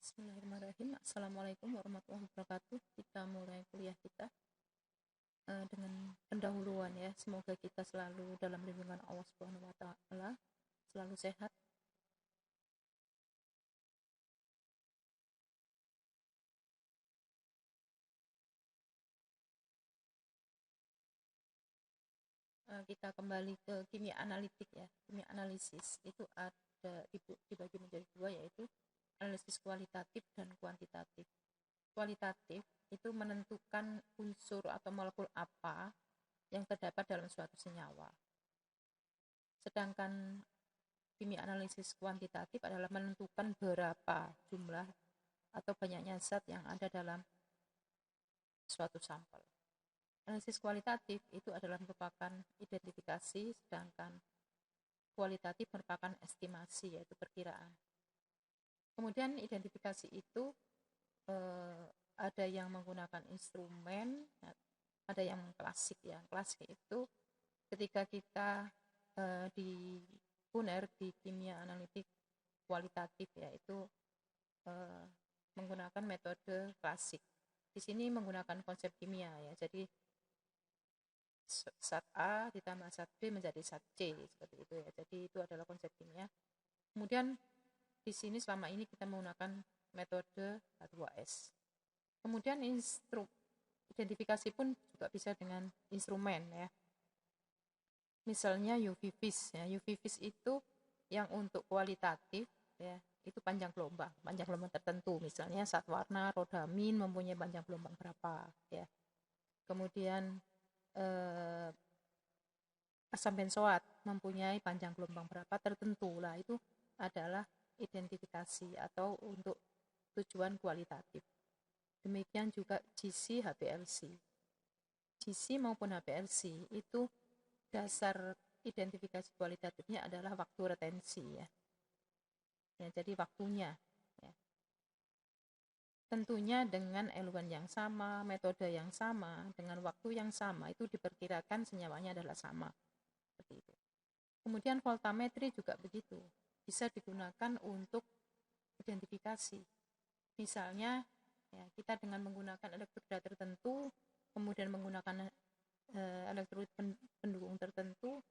Bismillahirrahmanirrahim. Assalamualaikum warahmatullahi wabarakatuh. Kita mulai kuliah kita dengan pendahuluan ya. Semoga kita selalu dalam lindungan Allah Subhanahu wa taala, selalu sehat. Kita kembali ke kimia analitik ya. Kimia analisis itu ada dibagi menjadi dua, yaitu analisis kualitatif dan kuantitatif. Kualitatif itu menentukan unsur atau molekul apa yang terdapat dalam suatu senyawa. Sedangkan kimia analisis kuantitatif adalah menentukan berapa jumlah atau banyaknya zat yang ada dalam suatu sampel. Analisis kualitatif itu adalah merupakan identifikasi, sedangkan kualitatif merupakan estimasi, yaitu perkiraan. Kemudian identifikasi itu ada yang menggunakan instrumen, ada yang klasik ya. Klasik itu ketika kita di UNER di kimia analitik kualitatif, yaitu menggunakan metode klasik. Di sini menggunakan konsep kimia ya. Jadi zat A ditambah zat B menjadi zat C, seperti itu ya. Jadi itu adalah konsep kimia. Kemudian di sini selama ini kita menggunakan metode H2S. Kemudian identifikasi pun juga bisa dengan instrumen ya. Misalnya UV vis ya. UV vis itu yang untuk kualitatif ya, itu panjang gelombang tertentu. Misalnya zat warna rodamin mempunyai panjang gelombang berapa ya. Kemudian asam benzoat mempunyai panjang gelombang berapa tertentu lah, itu adalah identifikasi atau untuk tujuan kualitatif. Demikian juga GC HPLC. GC maupun HPLC itu dasar identifikasi kualitatifnya adalah waktu retensi ya. Ya, jadi waktunya ya. Tentunya dengan elemen yang sama, metode yang sama, dengan waktu yang sama, itu diperkirakan senyawanya adalah sama. Seperti itu. Kemudian voltametri juga begitu, bisa digunakan untuk identifikasi. Misalnya ya, kita dengan menggunakan elektroda tertentu, kemudian menggunakan elektrolit pendukung tertentu,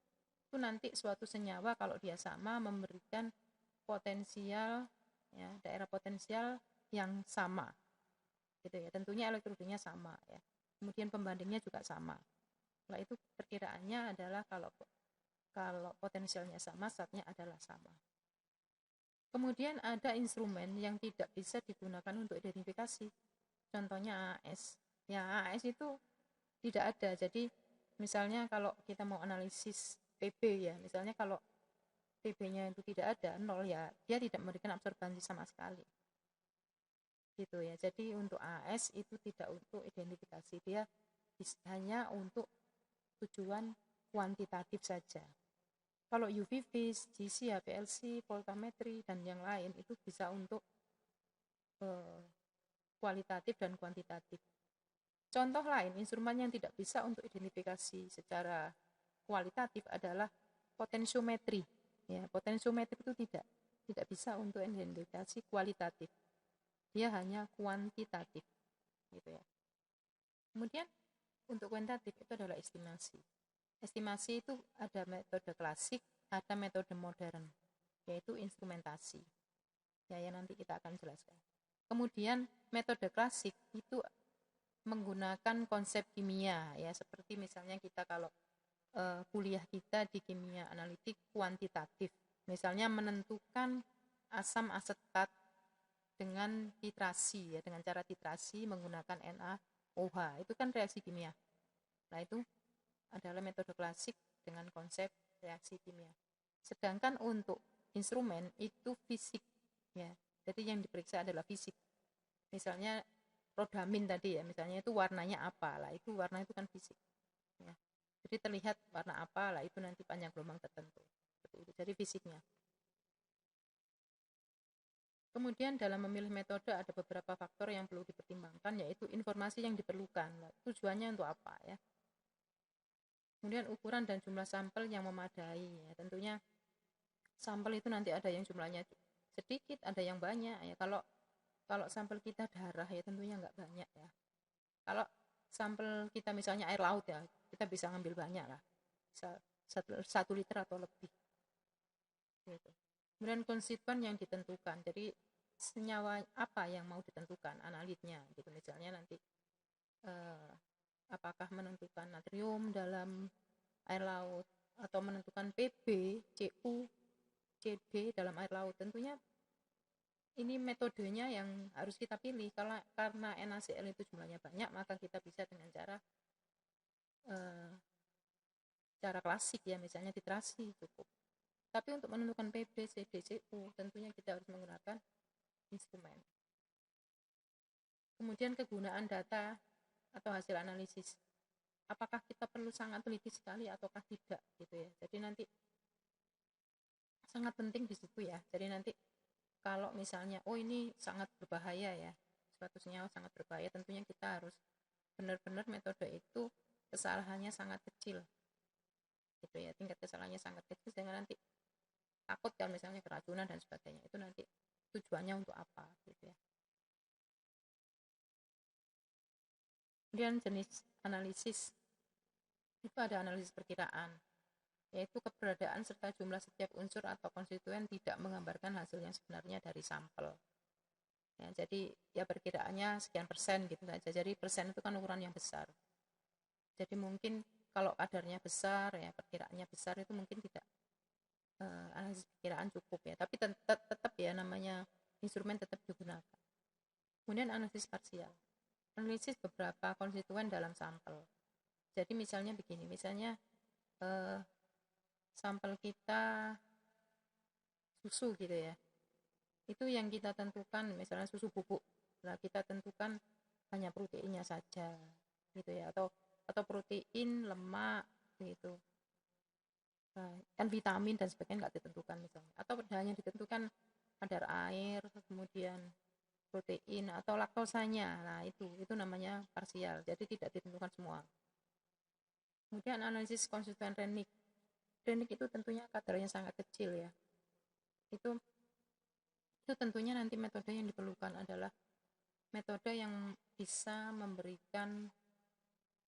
itu nanti suatu senyawa kalau dia sama memberikan potensial ya, daerah potensial yang sama gitu ya. Tentunya elektrodanya sama ya. Kemudian pembandingnya juga sama. Nah, itu perkiraannya adalah kalau potensialnya sama, zatnya adalah sama. Kemudian ada instrumen yang tidak bisa digunakan untuk identifikasi. Contohnya AS. Ya, AS itu tidak ada. Jadi misalnya kalau kita mau analisis PB ya, misalnya kalau PB-nya itu tidak ada, 0 ya, dia tidak memberikan absorbansi sama sekali. Gitu ya. Jadi untuk AS itu tidak untuk identifikasi, dia hanya untuk tujuan kuantitatif saja. Kalau UV vis, GC, HPLC, voltametri dan yang lain itu bisa untuk kualitatif dan kuantitatif. Contoh lain, instrumen yang tidak bisa untuk identifikasi secara kualitatif adalah potensiometri. Ya, potensiometri itu tidak bisa untuk identifikasi kualitatif. Dia hanya kuantitatif, gitu ya. Kemudian untuk kuantitatif itu adalah estimasi. Estimasi itu ada metode klasik, ada metode modern, yaitu instrumentasi. Ya, yang nanti kita akan jelaskan. Kemudian metode klasik itu menggunakan konsep kimia ya, seperti misalnya kita kalau kuliah kita di kimia analitik kuantitatif, misalnya menentukan asam asetat dengan titrasi ya, dengan cara titrasi menggunakan NaOH, itu kan reaksi kimia. Nah, itu adalah metode klasik dengan konsep reaksi kimia. Sedangkan untuk instrumen itu fisik ya, jadi yang diperiksa adalah fisik. Misalnya rodamin tadi ya, misalnya itu warnanya apa lah, itu warna itu kan fisik ya. Jadi terlihat warna apa lah, itu nanti panjang gelombang tertentu. Jadi fisiknya. Kemudian dalam memilih metode ada beberapa faktor yang perlu dipertimbangkan, yaitu informasi yang diperlukan. Tujuannya untuk apa ya? Kemudian ukuran dan jumlah sampel yang memadai ya. Tentunya sampel itu nanti ada yang jumlahnya sedikit, ada yang banyak ya. Kalau Kalau sampel kita darah ya tentunya nggak banyak ya. Kalau sampel kita misalnya air laut ya, kita bisa ngambil banyak lah, bisa 1 liter atau lebih. Gitu. Kemudian konstituen yang ditentukan, jadi senyawa apa yang mau ditentukan, analitnya gitu. Misalnya nanti apakah menentukan natrium dalam air laut atau menentukan Pb, Cu, Cd dalam air laut. Tentunya ini metodenya yang harus kita pilih. Karena NaCl itu jumlahnya banyak, maka kita bisa dengan cara klasik ya, misalnya titrasi cukup. Tapi untuk menentukan Pb, Cd, Cu tentunya kita harus menggunakan instrumen. Kemudian kegunaan data atau hasil analisis. Apakah kita perlu sangat teliti sekali ataukah tidak gitu ya. Jadi nanti sangat penting di situ ya. Jadi nanti kalau misalnya ini sangat berbahaya ya, suatu senyawa sangat berbahaya, tentunya kita harus benar-benar metode itu kesalahannya sangat kecil gitu ya, tingkat kesalahannya sangat kecil sehingga nanti takut kan misalnya keracunan dan sebagainya, itu nanti tujuannya untuk apa gitu ya. Kemudian jenis analisis itu ada analisis perkiraan, yaitu keberadaan serta jumlah setiap unsur atau konstituen tidak menggambarkan hasil yang sebenarnya dari sampel. Ya, jadi ya perkiraannya sekian persen gitu saja. Jadi persen itu kan ukuran yang besar. Jadi mungkin kalau kadarnya besar ya perkiraannya besar itu mungkin tidak analisis perkiraan cukup ya. Tapi tetap ya namanya instrumen tetap digunakan. Kemudian analisis parsial. Analisis beberapa konstituen dalam sampel. Jadi misalnya begini, misalnya sampel kita susu gitu ya. Itu yang kita tentukan misalnya susu bubuk. Nah, kita tentukan hanya proteinnya saja gitu ya, atau protein, lemak gitu. Nah, kan vitamin dan sebagainya nggak ditentukan misalnya. Atau hanya ditentukan kadar air, kemudian protein atau laktosanya. Nah, itu namanya parsial. Jadi tidak ditentukan semua. Kemudian analisis konstituen Rennik. Rennik itu tentunya kadarnya sangat kecil ya. Itu tentunya nanti metode yang diperlukan adalah metode yang bisa memberikan,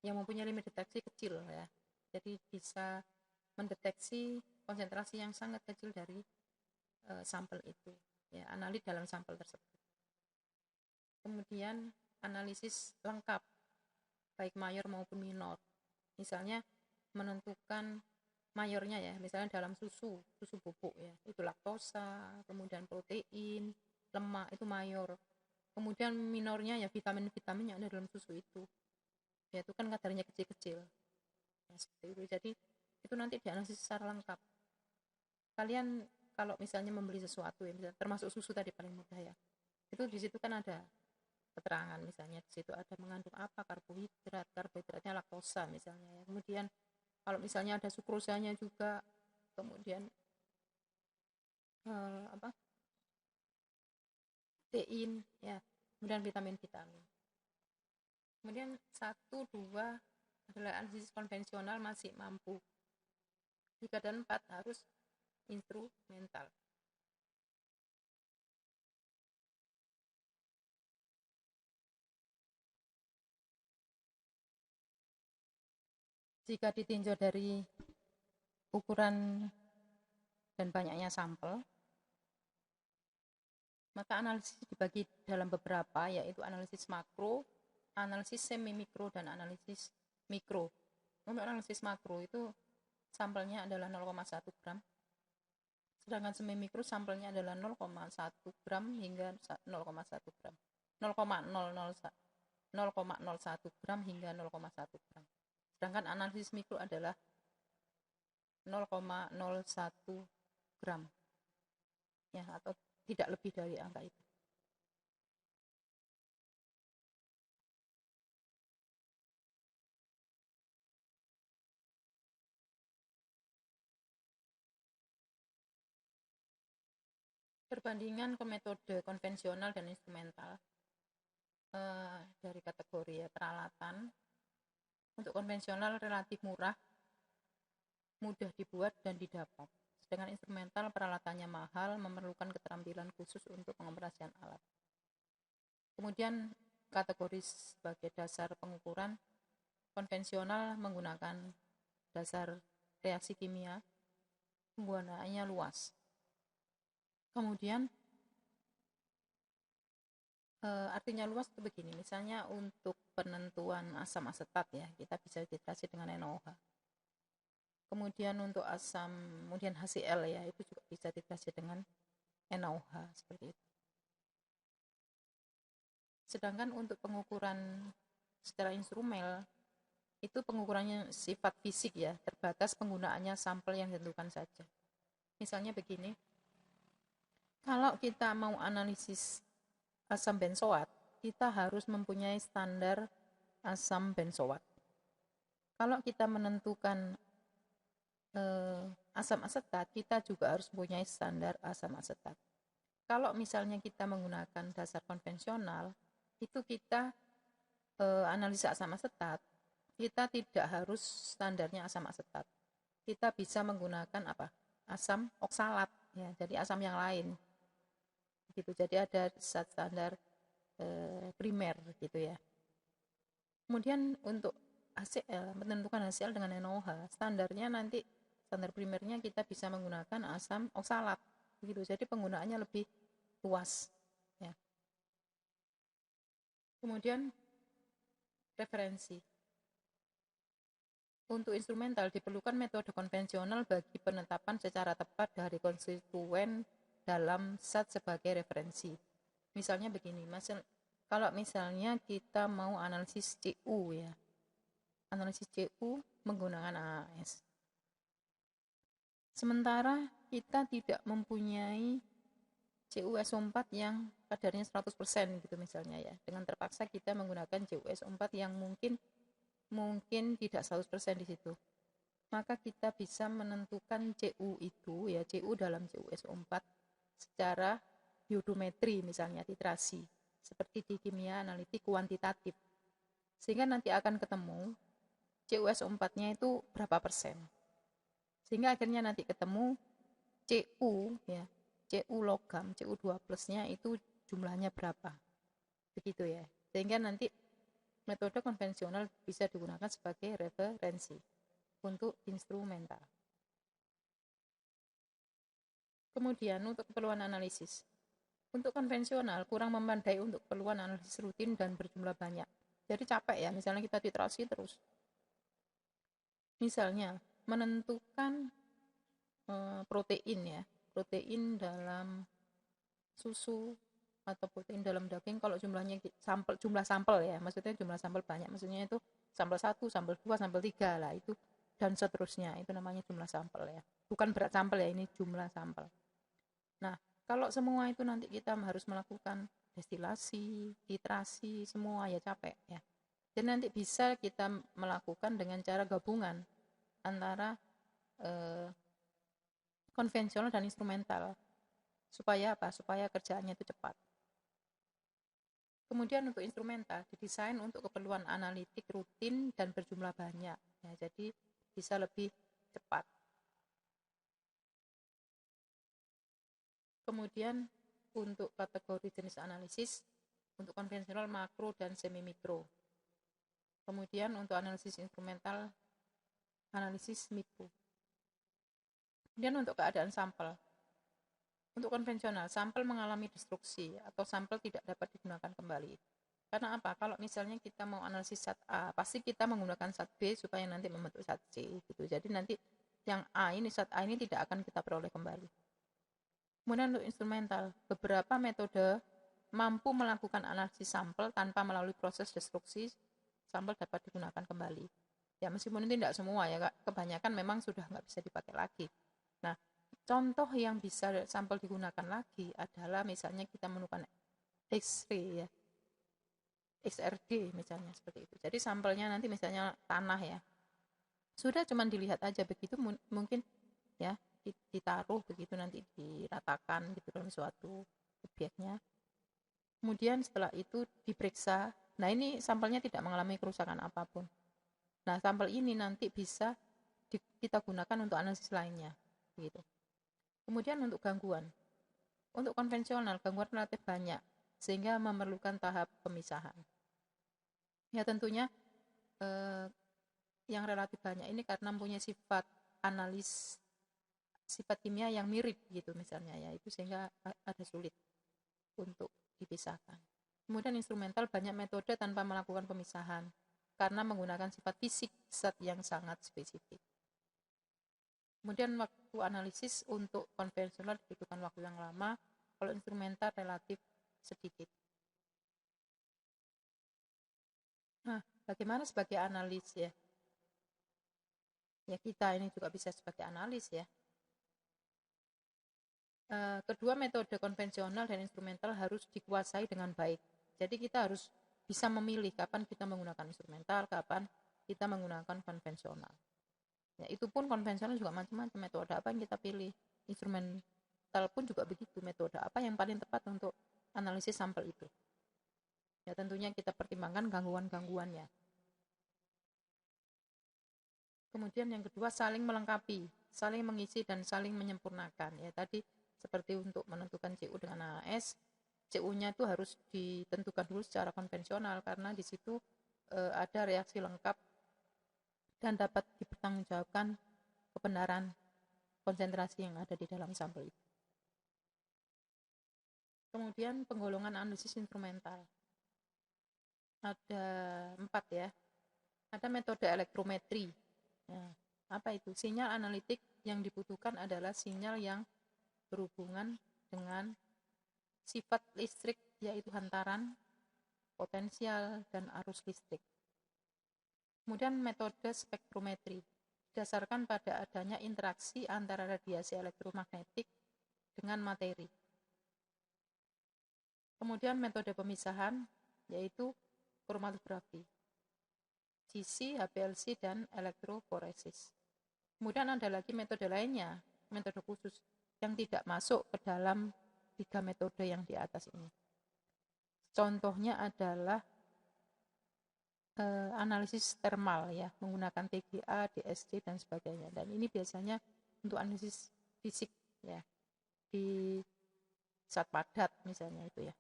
yang mempunyai limit deteksi kecil ya. Jadi bisa mendeteksi konsentrasi yang sangat kecil dari sampel itu ya, analit dalam sampel tersebut. Kemudian analisis lengkap baik mayor maupun minor. Misalnya menentukan mayornya ya, misalnya dalam susu bubuk ya, itu laktosa, kemudian protein, lemak itu mayor. Kemudian minornya ya vitamin-vitamin yang ada dalam susu itu. Ya itu kan kadarnya kecil-kecil. Ya, seperti itu. Jadi itu nanti dianalisis secara lengkap. Kalian kalau misalnya membeli sesuatu ya, misalnya termasuk susu tadi paling mudah ya. Itu di situ kan ada keterangan, misalnya di situ ada mengandung apa, karbohidratnya laktosa misalnya ya. Kemudian kalau misalnya ada sukrosanya juga, kemudian protein ya, kemudian vitamin. Kemudian 1, 2 adalah analisis konvensional masih mampu. 3 dan 4 harus instrumental. Jika ditinjau dari ukuran dan banyaknya sampel, maka analisis dibagi dalam beberapa, yaitu analisis makro, analisis semi mikro, dan analisis mikro. Untuk analisis makro itu sampelnya adalah 0,1 gram, sedangkan semi mikro sampelnya adalah 0,1 gram hingga 0,1 gram, 0,01 gram hingga 0,1 gram. Sedangkan analisis mikro adalah 0,01 gram ya, atau tidak lebih dari angka itu. Perbandingan ke metode konvensional dan instrumental dari kategori ya, peralatan. Untuk konvensional relatif murah, mudah dibuat dan didapat. Sedangkan instrumental peralatannya mahal, memerlukan keterampilan khusus untuk pengoperasian alat. Kemudian kategori sebagai dasar pengukuran konvensional menggunakan dasar reaksi kimia, penggunaannya luas. Kemudian artinya luas itu begini, misalnya untuk penentuan asam asetat ya, kita bisa titrasi dengan NaOH. Kemudian untuk asam, kemudian HCl ya, itu juga bisa titrasi dengan NaOH seperti itu. Sedangkan untuk pengukuran secara instrumen itu pengukurannya sifat fisik ya, terbatas penggunaannya sampel yang ditentukan saja. Misalnya begini, kalau kita mau analisis asam benzoat, kita harus mempunyai standar asam benzoat. Kalau kita menentukan asam asetat, kita juga harus mempunyai standar asam asetat. Kalau misalnya kita menggunakan dasar konvensional, itu kita analisa asam asetat, kita tidak harus standarnya asam asetat. Kita bisa menggunakan apa? Asam oksalat ya, jadi asam yang lain. Gitu. Jadi ada standar primer gitu ya. Kemudian untuk HCl, menentukan HCl dengan NaOH, standarnya nanti standar primernya kita bisa menggunakan asam oksalat begitu. Jadi penggunaannya lebih luas ya. Kemudian referensi. Untuk instrumental diperlukan metode konvensional bagi penetapan secara tepat dari konstituen dalam zat sebagai referensi. Misalnya begini, kalau misalnya kita mau analisis CU ya. Analisis CU menggunakan AAS. Sementara kita tidak mempunyai CuSO4 yang kadarnya 100% gitu misalnya ya. Dengan terpaksa kita menggunakan CuSO4 yang mungkin tidak 100% di situ. Maka kita bisa menentukan Cu itu ya, Cu dalam CuSO4 secara iodometri misalnya titrasi. Seperti di kimia analitik kuantitatif. Sehingga nanti akan ketemu CuSO4-nya itu berapa persen. Sehingga akhirnya nanti ketemu Cu ya, Cu logam, Cu2 plusnya itu jumlahnya berapa. Begitu ya. Sehingga nanti metode konvensional bisa digunakan sebagai referensi untuk instrumental. Kemudian untuk keperluan analisis. Untuk konvensional kurang memadai untuk keperluan analisis rutin dan berjumlah banyak. Jadi capek ya, misalnya kita titrasi terus. Misalnya menentukan protein ya, protein dalam susu atau protein dalam daging, kalau jumlahnya jumlah sampel ya, maksudnya jumlah sampel banyak, maksudnya itu sampel 1, sampel 2, sampel 3 lah itu dan seterusnya, itu namanya jumlah sampel ya. Bukan berat sampel ya, ini jumlah sampel. Nah, kalau semua itu nanti kita harus melakukan destilasi, titrasi, semua ya capek ya. Dan nanti bisa kita melakukan dengan cara gabungan antara konvensional dan instrumental. Supaya apa? Supaya kerjaannya itu cepat. Kemudian untuk instrumental didesain untuk keperluan analitik rutin dan berjumlah banyak. Ya, jadi bisa lebih cepat. Kemudian untuk kategori jenis analisis, untuk konvensional makro dan semi mikro. Kemudian untuk analisis instrumental, analisis mikro. Kemudian untuk keadaan sampel. Untuk konvensional, sampel mengalami destruksi atau sampel tidak dapat digunakan kembali. Karena apa? Kalau misalnya kita mau analisis zat A, pasti kita menggunakan zat B supaya nanti membentuk zat C. Gitu. Jadi nanti yang A ini, zat A ini tidak akan kita peroleh kembali. Kemudian untuk instrumental, beberapa metode mampu melakukan analisis sampel tanpa melalui proses destruksi, sampel dapat digunakan kembali. Ya meskipun itu tidak semua ya, kebanyakan memang sudah nggak bisa dipakai lagi. Nah, contoh yang bisa sampel digunakan lagi adalah misalnya kita menemukan X-ray ya, XRD misalnya seperti itu. Jadi sampelnya nanti misalnya tanah ya, sudah cuma dilihat aja begitu mungkin ya ditaruh begitu nanti diratakan gitu dalam suatu objeknya. Kemudian setelah itu diperiksa. Nah ini sampelnya tidak mengalami kerusakan apapun. Nah sampel ini nanti bisa kita gunakan untuk analisis lainnya begitu. Kemudian untuk gangguan. Untuk konvensional, gangguan relatif banyak. sehingga memerlukan tahap pemisahan. Ya tentunya yang relatif banyak ini karena mempunyai sifat analis, sifat kimia yang mirip gitu misalnya ya, itu sehingga ada sulit untuk dipisahkan. Kemudian instrumental banyak metode tanpa melakukan pemisahan karena menggunakan sifat fisik zat yang sangat spesifik. Kemudian waktu analisis untuk konvensional dibutuhkan waktu yang lama, kalau instrumental relatif sedikit. Nah, bagaimana sebagai analis ya? Ya kita ini juga bisa sebagai analis ya. Kedua metode konvensional dan instrumental harus dikuasai dengan baik. Jadi kita harus bisa memilih kapan kita menggunakan instrumental, kapan kita menggunakan konvensional. Ya, itu pun konvensional juga macam-macam, metode apa yang kita pilih. Instrumental pun juga begitu, metode apa yang paling tepat untuk analisis sampel itu. Ya tentunya kita pertimbangkan gangguan-gangguannya. Kemudian yang kedua, saling melengkapi, saling mengisi dan saling menyempurnakan. Ya tadi seperti untuk menentukan CU dengan AS, CU-nya itu harus ditentukan dulu secara konvensional karena di situ ada reaksi lengkap dan dapat dipertanggungjawabkan kebenaran konsentrasi yang ada di dalam sampel itu. Kemudian penggolongan analisis instrumental. Ada 4 ya. Ada metode elektrometri. Ya, apa itu? Sinyal analitik yang dibutuhkan adalah sinyal yang berhubungan dengan sifat listrik, yaitu hantaran, potensial, dan arus listrik. Kemudian metode spektrometri didasarkan pada adanya interaksi antara radiasi elektromagnetik dengan materi. Kemudian metode pemisahan yaitu kromatografi, GC, HPLC, dan elektroforesis. Kemudian ada lagi metode lainnya, metode khusus yang tidak masuk ke dalam 3 metode yang di atas ini. Contohnya adalah analisis termal ya, menggunakan TGA, DSC, dan sebagainya. Dan ini biasanya untuk analisis fisik ya, di zat padat misalnya itu ya.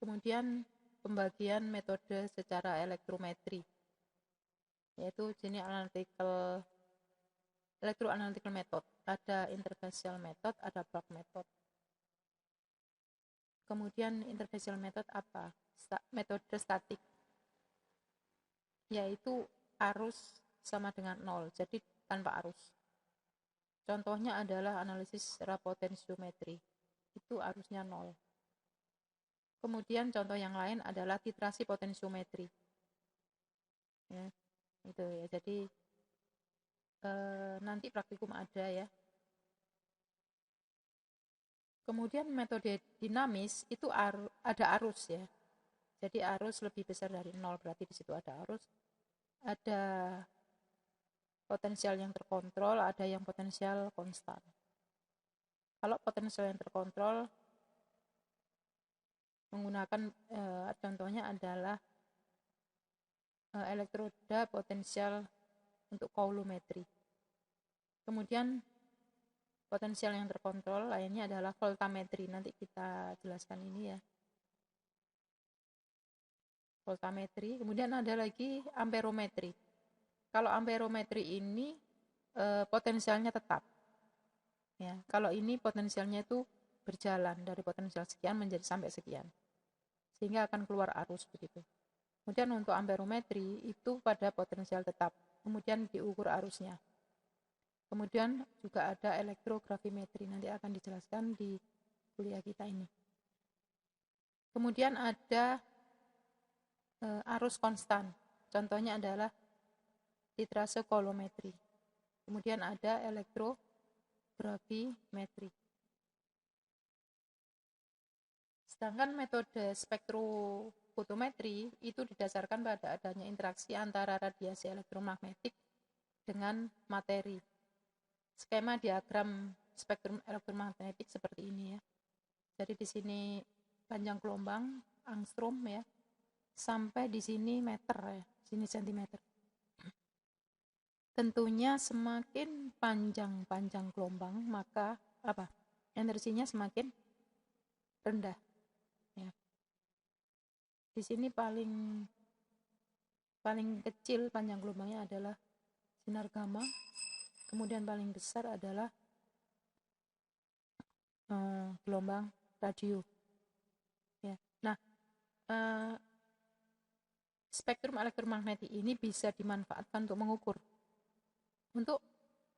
Kemudian pembagian metode secara elektrometri, yaitu jenis electroanalytical method. Ada interfacial method, ada bulk method. Kemudian interfacial method apa? Metode statik, yaitu arus sama dengan 0, jadi tanpa arus. Contohnya adalah analisis potentiometri, itu arusnya 0. Kemudian contoh yang lain adalah titrasi potentiometri. Ya, itu ya. Jadi nanti praktikum ada ya. Kemudian metode dinamis itu ada arus ya. Jadi arus lebih besar dari 0, berarti di situ ada arus. Ada potensial yang terkontrol, ada yang potensial konstan. Kalau potensial yang terkontrol menggunakan contohnya adalah elektroda potensial untuk coulometri. Kemudian potensial yang terkontrol lainnya adalah voltametri. Nanti kita jelaskan ini ya. Voltametri. Kemudian ada lagi amperometri. Kalau amperometri ini potensialnya tetap. Ya, kalau ini potensialnya itu berjalan dari potensial sekian menjadi sampai sekian. Sehingga akan keluar arus begitu. Kemudian untuk amperometri itu pada potensial tetap. Kemudian diukur arusnya. Kemudian juga ada elektrografimetri, nanti akan dijelaskan di kuliah kita ini. Kemudian ada arus konstan, contohnya adalah titrase coulometri. Kemudian ada elektrografimetri. Sedangkan metode spektrofotometri itu didasarkan pada adanya interaksi antara radiasi elektromagnetik dengan materi. Skema diagram spektrum elektromagnetik seperti ini ya. Jadi di sini panjang gelombang angstrom ya, sampai di sini meter ya, sini sentimeter. Tentunya semakin panjang gelombang maka apa? energinya semakin rendah. Ya. Di sini paling kecil panjang gelombangnya adalah sinar gamma, kemudian paling besar adalah gelombang radio. Ya. Nah, spektrum elektromagnetik ini bisa dimanfaatkan untuk mengukur untuk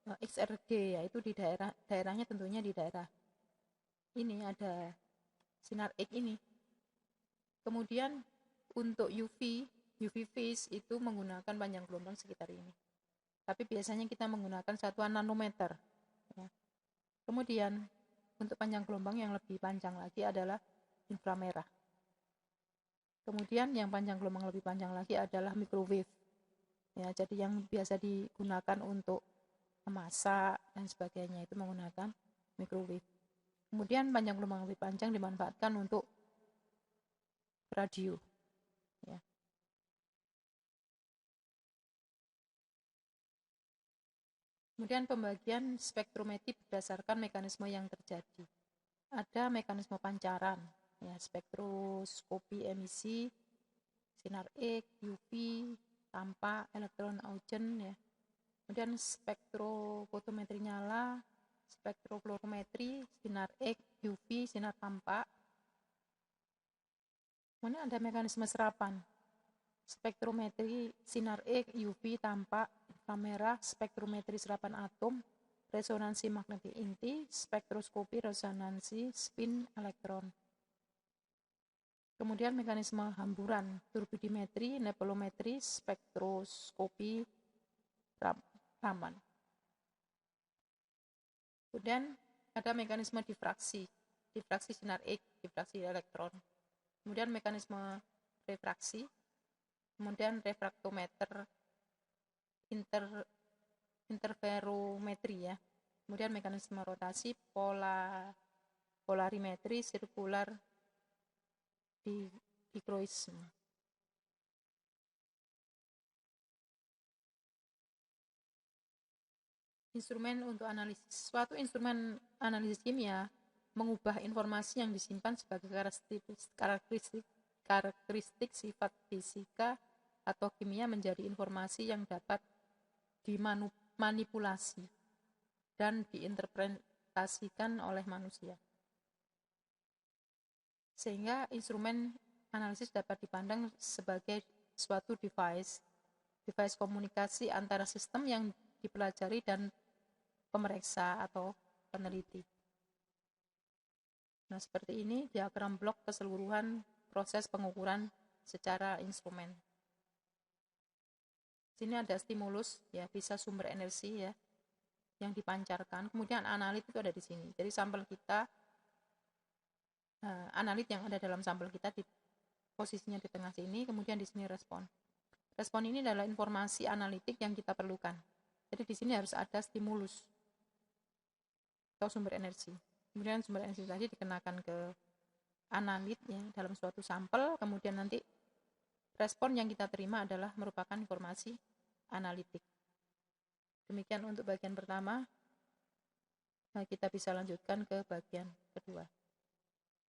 XRD, yaitu di daerahnya tentunya di daerah ini ada sinar X ini. Kemudian untuk UV phase itu menggunakan panjang gelombang sekitar ini, tapi biasanya kita menggunakan satuan nanometer ya. Kemudian untuk panjang gelombang yang lebih panjang lagi adalah inframerah. Kemudian yang panjang gelombang lebih panjang lagi adalah microwave ya, jadi yang biasa digunakan untuk memasak dan sebagainya itu menggunakan microwave. Kemudian panjang gelombang lebih panjang dimanfaatkan untuk radio ya. Kemudian pembagian spektrometri berdasarkan mekanisme yang terjadi. Ada mekanisme pancaran ya, spektroskopi emisi, sinar X, UV, tampak, elektron Augen ya. Kemudian spektrofotometri nyala, spektrofluorometri, sinar X, UV, sinar tampak. Kemudian ada mekanisme serapan, spektrometri sinar X, UV, tampak, inframerah, spektrometri serapan atom, resonansi magnetik inti, spektroskopi resonansi spin elektron. Kemudian mekanisme hamburan, turbidimetri, nebulometri, spektroskopi Raman. Kemudian ada mekanisme difraksi sinar X, difraksi elektron. Kemudian mekanisme refraksi, kemudian refraktometer, interferometri ya. Kemudian mekanisme rotasi, polarimetri, sirkular dikroisme. Instrumen untuk analisis. Suatu instrumen analisis kimia mengubah informasi yang disimpan sebagai karakteristik sifat fisika atau kimia menjadi informasi yang dapat dimanipulasi dan diinterpretasikan oleh manusia. Sehingga instrumen analisis dapat dipandang sebagai suatu device komunikasi antara sistem yang dipelajari dan pemeriksa atau peneliti. Nah, seperti ini diagram blok keseluruhan proses pengukuran secara instrumen. Sini ada stimulus ya, bisa sumber energi ya yang dipancarkan. Kemudian analit itu ada di sini. Jadi sampel kita analit yang ada dalam sampel kita di posisinya di tengah sini, kemudian di sini respon. Respon ini adalah informasi analitik yang kita perlukan. Jadi di sini harus ada stimulus atau sumber energi. Kemudian sumber energi tadi dikenakan ke analit ya, dalam suatu sampel, kemudian nanti respon yang kita terima adalah merupakan informasi analitik. Demikian untuk bagian pertama. Nah, kita bisa lanjutkan ke bagian kedua.